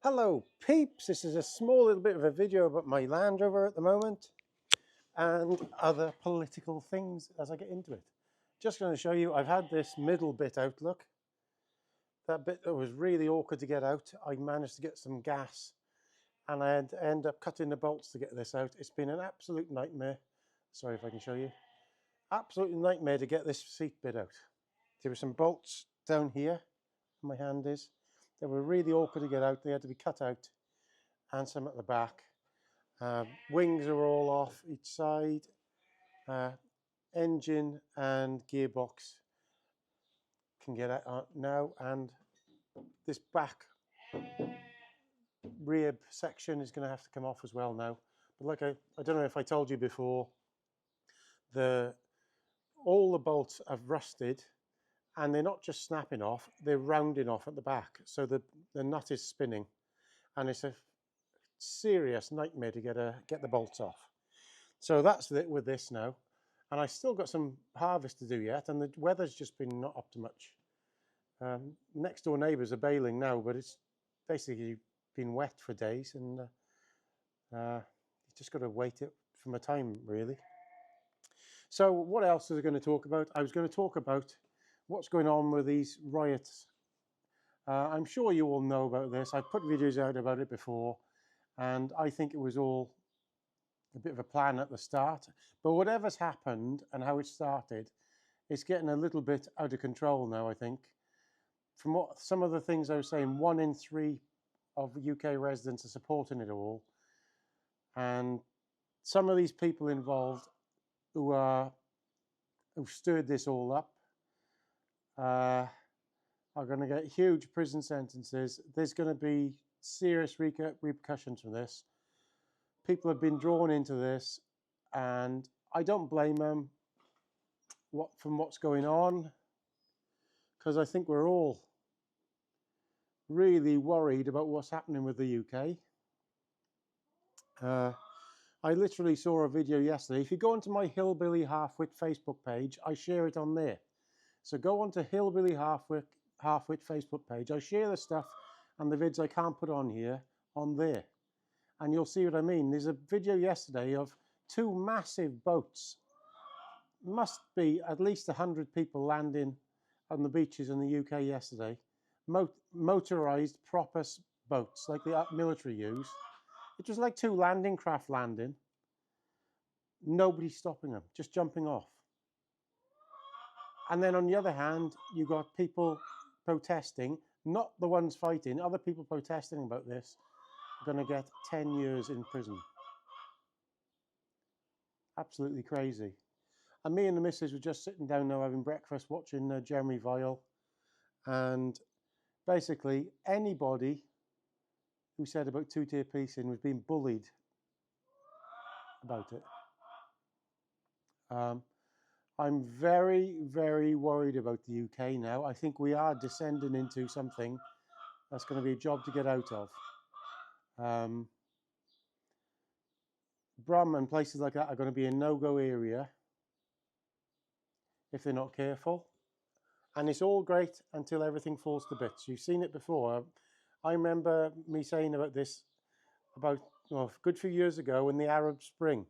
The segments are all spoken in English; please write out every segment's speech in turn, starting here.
Hello peeps, this is a small little bit of a video about my Land Rover at the moment and other political things as I get into it. Just going to show you, I've had this middle bit out, look. That bit that was really awkward to get out, I managed to get some gas and I had to end up cutting the bolts to get this out. It's been an absolute nightmare. Sorry if I can show you. Absolute nightmare to get this seat bit out. There were some bolts down here, my hand is. They were really awkward to get out, they had to be cut out. And some at the back. Wings are all off each side. Engine and gearbox can get out now, and this back rear section is going to have to come off as well now. But like I don't know if I told you before, all the bolts have rusted, and they're not just snapping off; they're rounding off at the back. So the nut is spinning, and it's a serious nightmare to get the bolts off. So that's it with this now. And I still got some harvest to do yet, and the weather's just been not up to much. Next door neighbours are baling now, but it's basically been wet for days, and you just got to wait it for my time, really. So what else was I going to talk about? I was going to talk about what's going on with these riots. I'm sure you all know about this. I've put videos out about it before, and I think it was all a bit of a plan at the start. But whatever's happened and how it started, it's getting a little bit out of control now, I think. From what some of the things I was saying, 1 in 3 of UK residents are supporting it all. And some of these people involved who stirred this all up are going to get huge prison sentences. There's going to be serious repercussions from this. People have been drawn into this, and I don't blame them from what's going on, because I think we're all really worried about what's happening with the UK. I literally saw a video yesterday. If you go onto my Hillbilly Half-Wit Facebook page, I share it on there. So go onto Hillbilly Half-Wit Facebook page. I share the stuff and the vids I can't put on here on there. And you'll see what I mean. There's a video yesterday of 2 massive boats. Must be at least 100 people landing on the beaches in the UK yesterday. Motorized proper boats like the military use. It was like 2 landing craft landing. Nobody stopping them, just jumping off. And then on the other hand, you got people protesting, not the ones fighting, other people protesting about this are going to get 10 years in prison. Absolutely crazy. And me and the missus were just sitting down now having breakfast, watching Jeremy Vile. And basically, anybody who said about two-tier policing was being bullied about it. I'm very, very worried about the UK now. I think we are descending into something that's going to be a job to get out of. Brum and places like that are going to be a no-go area if they're not careful. And it's all great until everything falls to bits. You've seen it before. I remember me saying about this about a good few years ago in the Arab Spring.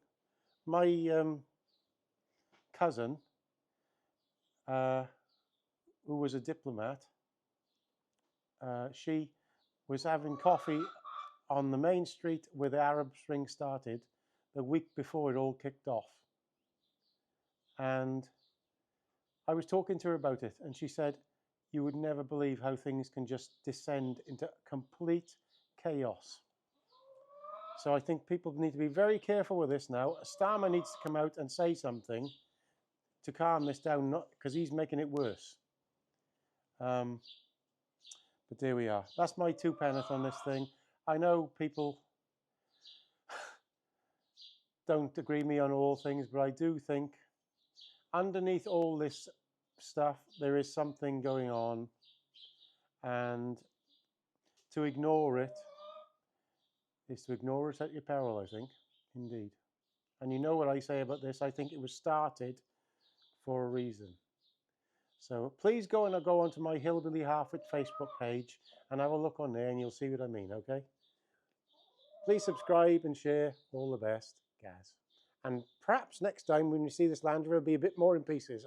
My cousin, who was a diplomat, she was having coffee on the main street where the Arab Spring started the week before it all kicked off. And I was talking to her about it, and she said, you would never believe how things can just descend into complete chaos. So I think people need to be very careful with this now. Starmer needs to come out and say something to calm this down, not because he's making it worse. But there we are. That's my 2 penneth on this thing. I know people don't agree with me on all things, but I do think underneath all this stuff, there is something going on, and to ignore it is to ignore it at your peril, I think, indeed. And you know what I say about this, I think it was started for a reason. So please go onto my Hillbilly Halfwit Facebook page and have a look on there, and you'll see what I mean. Okay. Please subscribe and share. All the best, guys. And perhaps next time when you see this Landrover, it'll be a bit more in pieces.